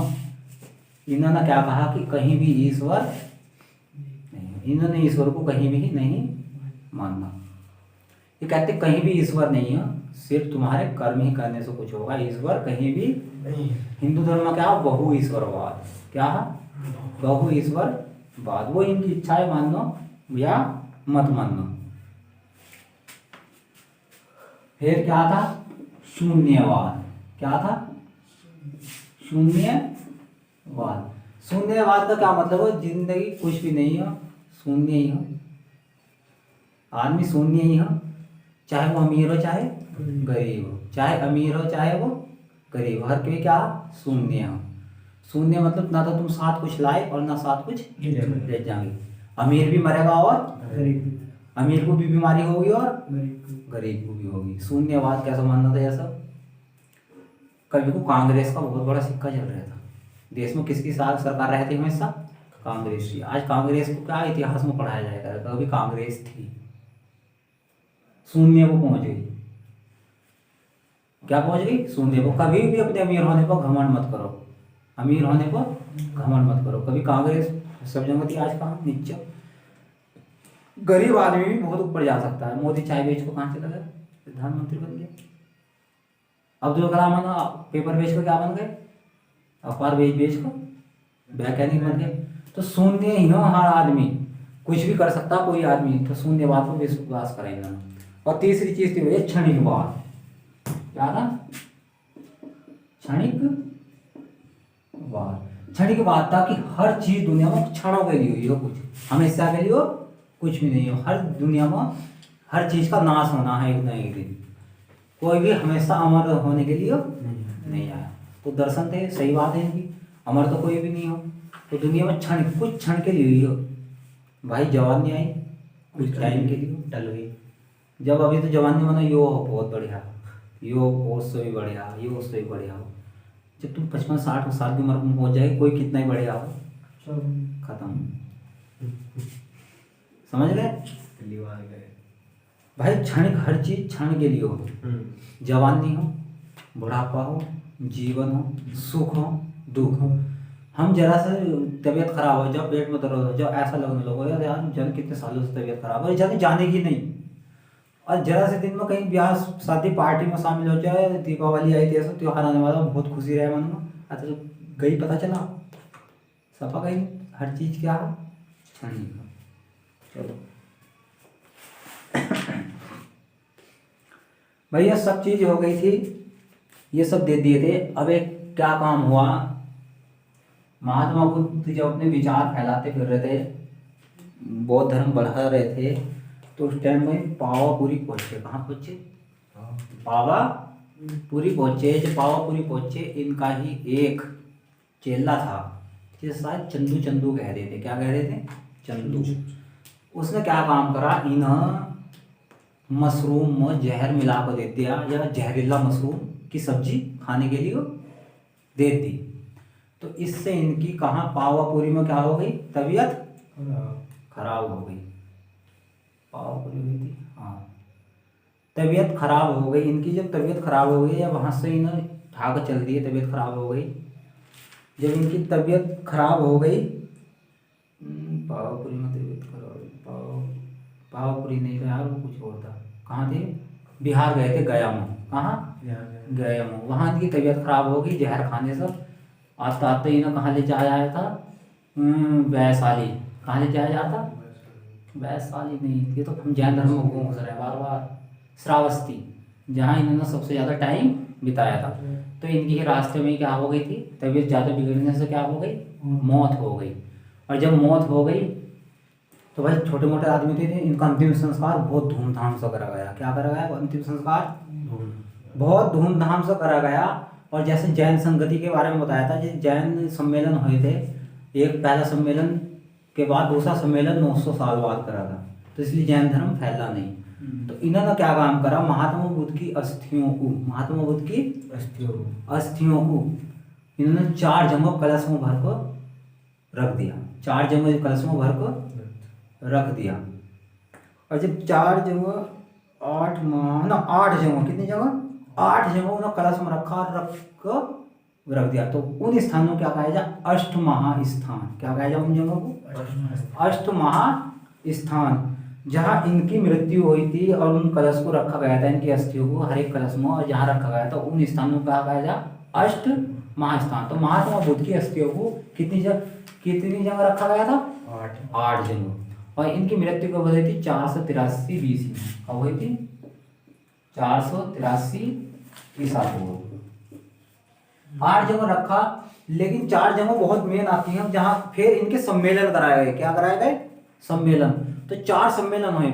इन्होंने क्या कहा कि कहीं भी ईश्वर नहीं, इन्होंने ईश्वर को कहीं भी नहीं मानना। ये कहते कहीं भी ईश्वर नहीं है, सिर्फ तुम्हारे कर्म ही करने से कुछ होगा, ईश्वर कहीं भी नहीं। हिंदू धर्म में क्या? बहु ईश्वरवाद। क्या है? बहु ईश्वरवाद। वो इनकी इच्छा है, मानो या मत मानो। फिर क्या था? शून्यवाद। क्या था? शून्यवाद। शून्यवाद का क्या मतलब है? जिंदगी कुछ भी नहीं है, शून्य ही है। आदमी शून्य ही है, चाहे वो अमीर हो चाहे गरीब हो, चाहे अमीर हो चाहे वो गरीब हो, हर कोई क्या? शून्य हो। शून्य मतलब ना तो तुम साथ कुछ लाए और ना साथ कुछ ले जाएंगे। अमीर भी मरेगा और अमीर को भी बीमारी होगी और गरीब को भी होगी। शून्यवाद कैसा मानना था? जैसा कभी को कांग्रेस का बहुत बड़ा सिक्का चल रहा था देश में, किसकी साथ सरकार रहती हमेशा? कांग्रेस की। आज कांग्रेस को क्या इतिहास में पढ़ाया जाएगा? कभी कांग्रेस थी, शून्य को पहुंच गई। क्या पहुंच गई? शून्य को। कभी भी अपने अमीर होने पर घमंड मत करो, अमीर होने पर घमंड मत करो। कभी कांग्रेस सब जगह थी, आज कहाँ? नीचे। गरीब आदमी भी बहुत ऊपर जा सकता है। मोदी चाय बेच को कहाँ चला गया? प्रधानमंत्री बन गया। अब्दुल कलाम पेपर बेच को क्या बन गए? अखबार बेच को वैज्ञानिक बन गए। तो शून्य ही हो हर आदमी, कुछ भी कर सकता कोई आदमी। तो शून्यवाद को विश्वास करेंगे। और तीसरी चीज थी वो क्षणिकवाद। क्या था? क्षणिकवाद। क्षणिकवाद था कि हर चीज दुनिया में क्षणों के लिए हुई हो, कुछ हमेशा के लिए हो कुछ भी नहीं हो। हर दुनिया में हर चीज का नाश होना है एक न एक दिन। कोई भी हमेशा अमर होने के लिए नहीं आया। तो दर्शन थे, सही बात है इनकी, अमर तो कोई भी नहीं हो। तो दुनिया में कुछ क्षण के लिए हुई हो। भाई जवानी आई कुछ टाइम के लिए टल गई। जब अभी तो जवानी मानो यो हो बहुत बढ़िया, यो उससे भी बढ़िया, यो उससे भी बढ़िया हो। जब तुम 55-60 साल की उम्र में हो जाए, कोई कितना ही बढ़िया हो, खत्म। समझ गए भाई? क्षणिक हर चीज क्षण के लिए हो। जवानी हो, बुढ़ापा हो, जीवन हो, सुख हो, दुख हो। हम जरा से तबीयत खराब हो, जब पेट में दर्द हो, जब ऐसा लगने लगे यार जन कितने सालों से तबीयत खराब है, जन जाने की नहीं। और जरा से दिन में कहीं ब्याह शादी पार्टी में शामिल हो जाए, दीपावली आई थी, ऐसा त्योहार आने वाला, बहुत खुशी रहे मन में, अच्छा तो गई पता चला सफा गई, हर चीज क्या है क्षणिक। चलो भैया सब चीज हो गई थी, ये सब दे दिए थे। अब एक क्या काम हुआ, महात्मा बुद्ध जब अपने विचार फैलाते फिर रहे थे, बौद्ध धर्म बढ़ा रहे थे, तो उस टाइम में पावापुरी पहुंचे। कहाँ पहुंचे? पावापुरी पहुंचे। जब पावापुरी पहुंचे, इनका ही एक चेला था जिसे शायद चंदू चंदू कह रहे थे। क्या कह रहे थे? चंदू। उसने क्या काम करा, इन्हें मशरूम में जहर मिला कर दे दिया, या जहरीला मशरूम की सब्जी खाने के लिए दे दी। तो इससे इनकी कहाँ पावापुरी में क्या हो गई, तबीयत खराब हो गई। पावापुरी हुई थी, हाँ, तबीयत खराब हो गई इनकी। जब तबीयत खराब हो गई, या वहाँ से इन्हें उठाकर चल दिए, तबीयत खराब हो गई। जब इनकी तबीयत खराब हो गई, पावापुरी में तबीयत खराब हो गई, पावापुरी नहीं था यार, वो कुछ और था। कहाँ थे? बिहार गए थे, गया में। कहाँ? गया में। वहाँ इनकी तबीयत खराब हो गई जहर खाने से। आते आते इन्हें कहाँ ले जाया था? वैशाली। कहाँ ले जाया जाता? वैशाली नहीं, ये तो हम जैन धर्म में घूम रहे हैं बार बार। श्रावस्ती, जहाँ इन्होंने सबसे ज़्यादा टाइम बिताया था। तो इनकी रास्ते में क्या हो गई थी, तबीयत ज़्यादा बिगड़ने से क्या हो गई, मौत हो गई। और जब मौत हो गई तो भाई छोटे मोटे आदमी थे, इनका अंतिम संस्कार बहुत धूमधाम से करा गया। क्या करा गया? अंतिम संस्कार बहुत धूमधाम से करा गया। और जैसे जैन संगति के बारे में बताया था, जैसे जैन सम्मेलन हुए थे, एक पहला सम्मेलन के बाद दूसरा सम्मेलन 900 साल बाद करा था, तो इसलिए जैन धर्म फैला नहीं। तो इन्होंने क्या काम करा, महात्मा बुद्ध की अस्थियों को, महात्मा बुद्ध की अस्थियों को इन्होंने 4 जगह कलश में भर कर रख दिया। 4 जगह कलश में भर कर रख दिया। और जब 4 जगह 8 जगह, कितनी जगह? 8 जगह उन्होंने कलश में रख दिया। तो उन स्थानों को क्या कहा जाए? अष्ट महास्थान। क्या कहा जाए उन जगहों को? अष्ट महास्थान, जहाँ इनकी मृत्यु हुई थी और उन कलश को रखा गया था, इनकी अस्थियों को हर एक कलश में, और जहाँ रखा गया था उन स्थानों को क्या कहा जाए? अष्ट महास्थान। तो महात्मा बुद्ध की अस्थियों को कितनी जगह रखा गया था? 8 जगह। और इनकी मृत्यु कब हुई थी? 483 BC में। कब हुई थी? 483 ईसा पूर्व। 8 जगह रखा, लेकिन 4 जगह बहुत मेन आती हैं, जहाँ फिर इनके सम्मेलन कराए गए। क्या कराए गए? सम्मेलन। तो 4 सम्मेलन हुए।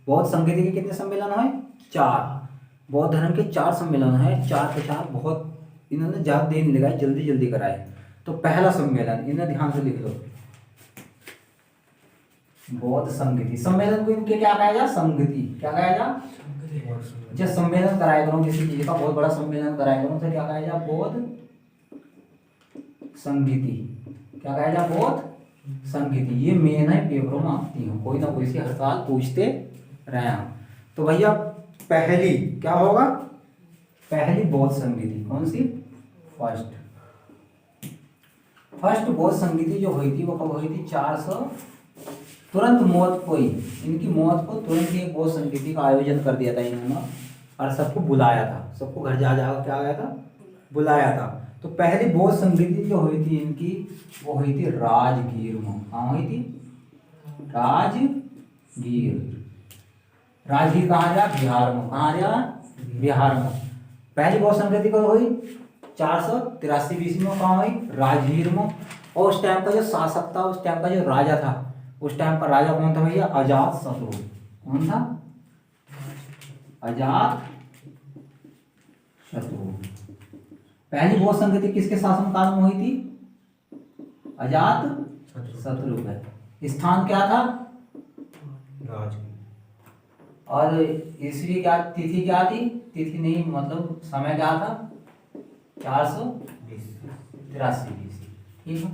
बौद्ध संगति के कितने सम्मेलन हुए? 4। बौद्ध धर्म के 4 सम्मेलन है। 4 के 4 बहुत इन्होंने ज्यादा दिन लगाए, जल्दी जल्दी कराए। तो पहला सम्मेलन इन्हें ध्यान से लिख लो, बौद्ध संगति। सम्मेलन को इनके क्या कहा जाए? संगति। क्या कहा जाए? जब सम्मेलन कराया करो किसी चीज का, बहुत बड़ा सम्मेलन कराया करो, तो क्या कहा जाए? बौद्ध संगति। क्या कहा जाए? बौद्ध संगति। ये मेन है, पेपरों में आती हूँ, कोई ना कोई सी हर साल पूछते रहे हैं। तो भैया पहली क्या होगा? पहली बौद्ध संगति कौन सी? फर्स्ट बौद्ध संगति जो हुई थी वो कब हुई थी? 400। तुरंत मौत को ही, इनकी मौत को तुरंत ही एक बौद्ध संगति का आयोजन कर दिया था इन्होंने, और सबको बुलाया था, सबको घर जा क्या आया था? बुलाया था। तो पहली बौद्ध संगति जो हुई थी इनकी, वो हुई थी राजगीर में। कहाँ हुई थी? राजगीर कहाँ रहा? बिहार में। कहाँ रहा? बिहार में। पहली बौद्ध संगति कब हुई? 483 BC में। कहाँ हुई? राजगीर में। और उस टाइम का जो शासक था, उस टाइम का जो राजा था, उस टाइम का राजा कौन था भैया? अजात शत्रु। कौन था? अजात शत्रु। पहली बौद्ध संगति किसके शासन काल में हुई थी? अजात शत्रु का। स्थान क्या था? राजगीर। और ईस्वी क्या, तिथि क्या थी? तिथि नहीं, मतलब समय क्या था? 483 BC। ठीक है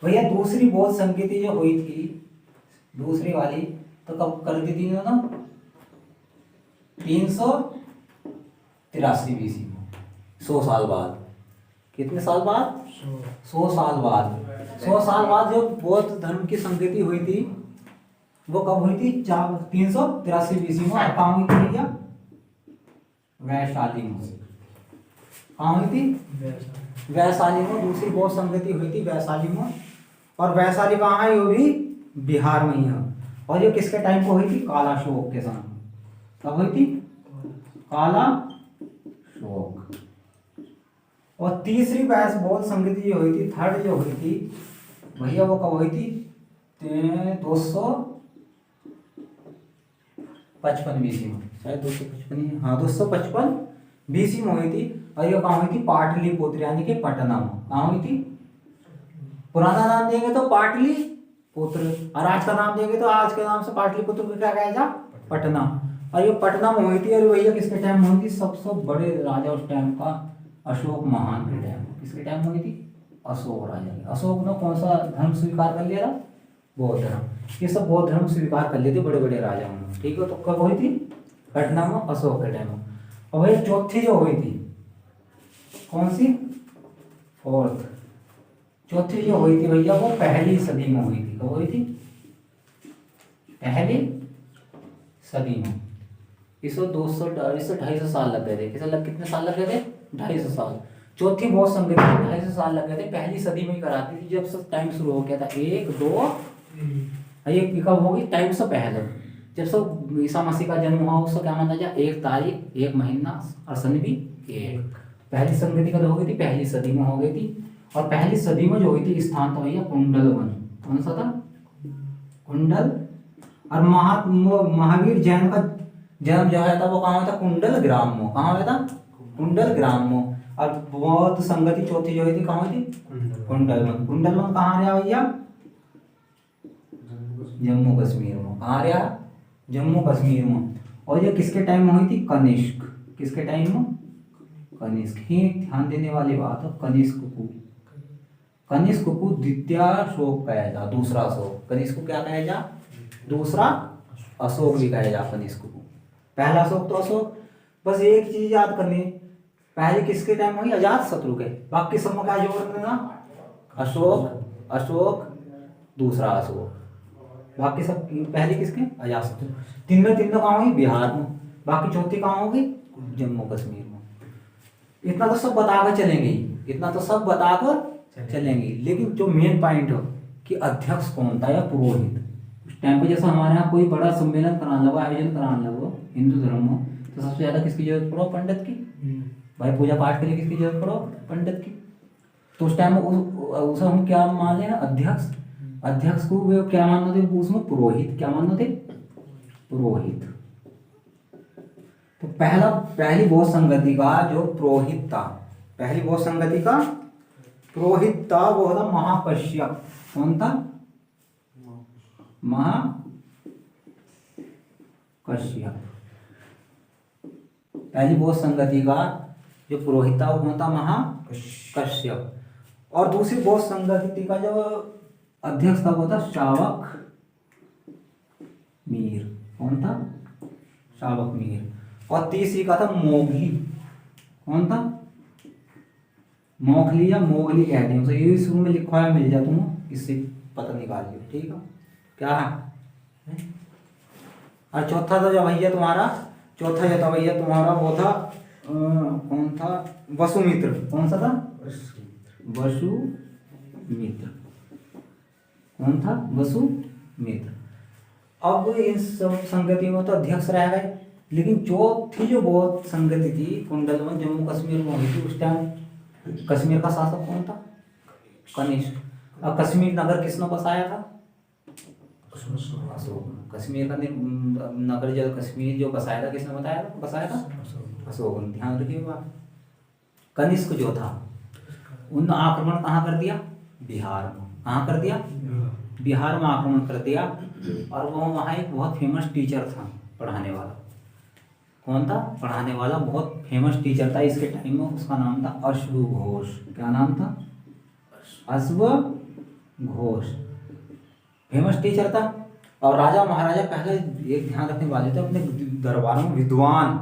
भैया। दूसरी बौद्ध संगति जो हुई थी, दूसरी वाली, तो कब कर दी थी इन्होंने? 383 BC में, 100 साल बाद। कितने साल बाद? 100 साल बाद। 100 साल बाद जो बौद्ध धर्म की संगति हुई थी वो कब हुई थी? 383 BC में। और कहाँ हुई थी भैया? वैशाली में। कहाँ हुई थी? वैशाली में दूसरी बौद्ध संगति हुई थी, वैशाली में। और वैशाली कहाँ है? ये भी बिहार में ही है। और ये किसके टाइम को हुई थी? कालाशोक के समय। कब हुई थी? कालाशोक। और तीसरी बौद्ध संगति जो हुई थी, थर्ड जो हुई थी भैया, वो कब हुई थी? 255 BC में, शायद 255, हाँ 255 BC में हुई थी। और ये कहाँ हुई थी? पाटलिपुत्र यानी कि पटना में। कहाँ हुई थी? पुराना नाम देंगे तो पाटलिपुत्र, और आज का नाम देंगे तो आज के नाम से पाटलिपुत्र को क्या कहेगा? पटना। और ये पटना में हुई थी। और भैया किसके टाइम में हुई थी? सबसे बड़े राजा उस टाइम का अशोक महान के टाइम। किसके टाइम में हुई थी? अशोक राजा ने। अशोक ने कौन सा धर्म स्वीकार कर लिया था? बौद्ध धर्म। ये सब बौद्ध धर्म स्वीकार कर लिए थे बड़े बड़े राजाओं ने, ठीक है। तो कब हुई थी? पटना में, अशोक के टाइम में। और भैया चौथी जो हुई थी, कौन सी? फोर्थ। चौथी जो हुई थी भैया वो पहली सदी में हुई थी। कब हुई थी? पहली सदी में। इसको 250 साल लग गए थे। कितने साल लग गए थे? 250 साल। चौथी बौद्ध संगति 250 साल लग गए थे। पहली सदी में ही कराती थी, जब से टाइम शुरू हो गया था। 1 2 ये कब होगी? टाइम से पहले, जब से ईसा मसीह का जन्म हुआ, उसको क्या माना जाए? 1 तारीख 1 महीना और सन भी 1। पहली संगति कब हो गई थी? पहली सदी में हो गई थी। और पहली सदी में जो हुई थी स्थान तो भैया कुंडल वन। कौन सा था? कुंडल। और महावीर जैन का जन्म जो है था वो कहाँ हुआ था? कुंडल ग्राम में। कहाँ हुआ था? कुंडल ग्राम में। और बौद्ध संगति चौथी जो हुई थी कहाँ हुई थी? कुंडल वन। कुंडल वन कहाँ रहा भैया? जम्मू कश्मीर में। कहाँ रहा? जम्मू कश्मीर में। और ये किसके टाइम में हुई थी? कनिष्क। किसके टाइम में? कनिष्क। ही ध्यान देने वाली बात है, कनिष्क को। कनिष्क को द्वितीय अशोक कहा जा, दूसरा अशोक। कनिष्क को क्या कहा जा? दूसरा अशोक भी कहा जा कनिष्क को। पहला अशोक तो अशोक। बस एक चीज याद करनी, पहले किसके टाइम हुई? अजात शत्रु के। बाकी सब में क्या जोड़ देना? अशोक, अशोक, दूसरा अशोक। बाकी सब पहले किसके? अजात शत्रु। तीनों कहाँ हुई? बिहार में। बाकी चौथी कहाँ होगी? जम्मू कश्मीर में। इतना तो सब बताकर चलेंगे, इतना तो सब बताकर चलेंगे। लेकिन जो मेन पॉइंट हो कि अध्यक्ष कौन था या पुरोहित। उस टाइम पे जैसे हमारे यहाँ कोई बड़ा सम्मेलन कराने लगो, आयोजन कराने लगो हिंदू धर्म में, तो सबसे ज्यादा किसकी जरूरत पड़ो? पंडित की। भाई पूजा पाठ के लिए किसकी जरूरत पड़ो? पंडित की। तो उस टाइम उसे हम क्या मान रहे हैं? अध्यक्ष। अध्यक्ष को वे क्या मानते थे? उसमें पुरोहित। क्या मानते थे? पुरोहित। तो पहली बौद्ध संगति का जो पुरोहित था, पहली बौद्ध संगति का पुरोहित था वो था महाकश्यप। कौन था? महाकश्यप। पहली बौद्ध संगति का जो पुरोहित था वो कौन था? महाकश्यप। और दूसरी बौद्ध संगति का जो अध्यक्ष था वो था शावक मीर। कौन था? शावक मीर। और तीसरी का था मोगली। कौन था? मोगली या मोगली कहते हैं उसे। ये शुरू में लिखा है, मिल जाए तुम, इससे पता निकाल लियो, ठीक है। क्या है? और चौथा था जो भैया तुम्हारा, चौथा जो था भैया तुम्हारा वो था कौन था? वसुमित्र। कौन सा था? वसुमित्र। कौन था? वसुमित्र। अब इन सब संगति में तो अध्यक्ष रह गए, लेकिन चौथी जो बौद्ध संगति थी कुंडल में, जम्मू कश्मीर में हुई थी, उस टाइम कश्मीर का शासक कौन था? कनिष्क। और कश्मीर नगर किसने बसाया था? अशोक। कश्मीर का नगर जो कश्मीर जो बसाया था किसने बसाया था? अशोक। ध्यान रखिएगा। कनिष्क जो था उन आक्रमण कहाँ कर दिया? बिहार में। कहाँ कर दिया? बिहार में आक्रमण कर दिया। और वो वहाँ एक बहुत फेमस टीचर था पढ़ाने वाला। कौन था? पढ़ाने वाला बहुत फेमस टीचर था इसके टाइम में। उसका नाम था अश्व घोष। क्या नाम था? अश्व घोष। फेमस टीचर था। और राजा महाराजा पहले एक ध्यान रखने वाले थे, अपने दरबारों में विद्वान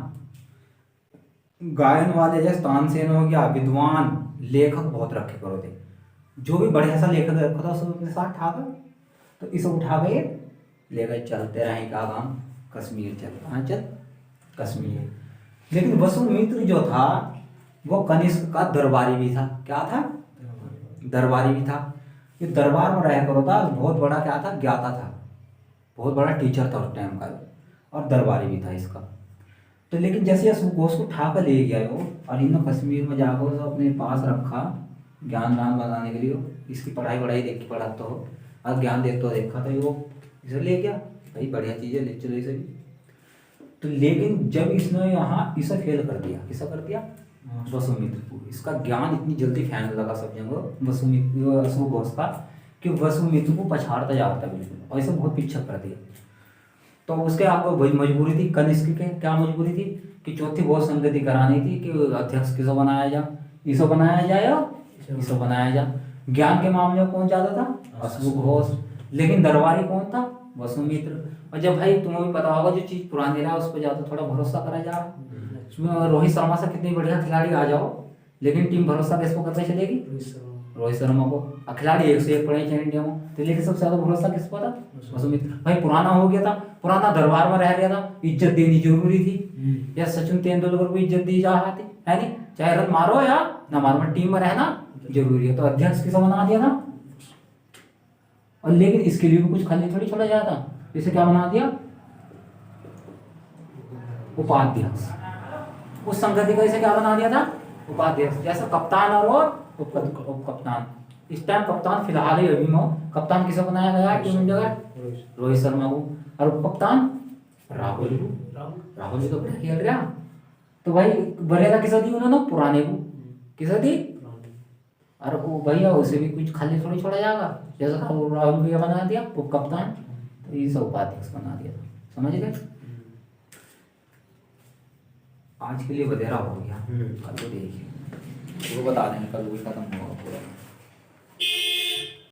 गायन वाले जैसे तानसेन हो गया, विद्वान लेखक बहुत रखे करो थे, जो भी बढ़िया सा लेखक रखा था उसको अपने साथ ठाकर, तो इसे उठा के लेकर चलते रहे का काम, कश्मीर चल, कहाँ चल, कश्मीर। लेकिन वसुमित्र जो था वो कनिष्क का दरबारी भी था। क्या था? दरबारी भी था। ये दरबार में रह करो था, बहुत बड़ा क्या था, ज्ञाता था, बहुत बड़ा टीचर था उस टाइम का, और दरबारी भी था इसका। तो लेकिन जैसे घोष को उठा कर ले गया वो, और इन्होंने कश्मीर में जाकर उसे अपने पास रखा ज्ञान दान बताने के लिए। इसकी पढ़ाई वढ़ाई देख के पढ़ा तो और ज्ञान देते तो देखा तो वो इसे ले गया, भाई बढ़िया चीज़ है, ले चलो इसे भी। तो लेकिन जब इसने यहाँ इसे फेल कर दिया, किसा कर दिया, वसुमित्र को। इसका ज्ञान इतनी जल्दी फैलने लगा सब जगह वसुमित्र अशोक घोष का, कि वसुमित्र को पछाड़ता जाता बिल्कुल, और इसे बहुत पीछा कर दिया। तो उसके आपको वही मजबूरी थी कनिष्क के, क्या मजबूरी थी कि चौथी बहुत संगति करानी थी कि अध्यक्ष किसको बनाया जा, इसको बनाया जाए या इसको बनाया जा। ज्ञान के मामले में कौन ज्यादा था, अशोक घोष, लेकिन दरबारी कौन था, वसुमित्र। और जब भाई तुम्हें भी पता होगा जो चीज पुरानी रहा उस पर ज्यादा थोड़ा भरोसा करा जा रहा। रोहित शर्मा से कितनी बढ़िया खिलाड़ी आ जाओ, लेकिन टीम भरोसा किसको करते चलेगी, रोहित शर्मा को। खिलाड़ी 1 से 1 पड़े हैं इंडिया में, तो लेकिन सबसे ज्यादा भरोसा किस पर था, वसुमित्र। भाई पुराना हो गया था, पुराना दरबार में रह गया था, इज्जत देनी जरूरी थी। या सचिन तेंदुलकर को इज्जत दी जा रही थी, है नहीं, चाहे रन मारो या ना मारो, टीम में रहना जरूरी है। तो अध्यक्ष किसे बना दिया था, और लेकिन इसके लिए भी कुछ खाली थोड़ी छोड़ा जाता, इसे क्या बना दिया, उपाध्यक्ष। उस संगति का इसे क्या बना दिया था, उपाध्यक्ष। जैसे कप्तान और उप कप्तान। इस टाइम कप्तान फिलहाल ही अभी में कप्तान किसे बनाया गया टीम इंडिया का, रोहित शर्मा को, और उप कप्तान राहुल जी तो बढ़िया खेल रहा। तो भाई बढ़िया किसे दी उन्होंने, पुराने को किसे दी, और वो भैया उसे भी कुछ खाली थोड़ी छोड़ा जाएगा। जैसा राहुल भैया बना दिया उप कप्तान, तो ये सब उपाध्यक्ष बना दिया, समझ गए। आज के लिए बधेरा हो गया, कल को देखिए वो बता देंगे, कल वो खत्म होगा पूरा।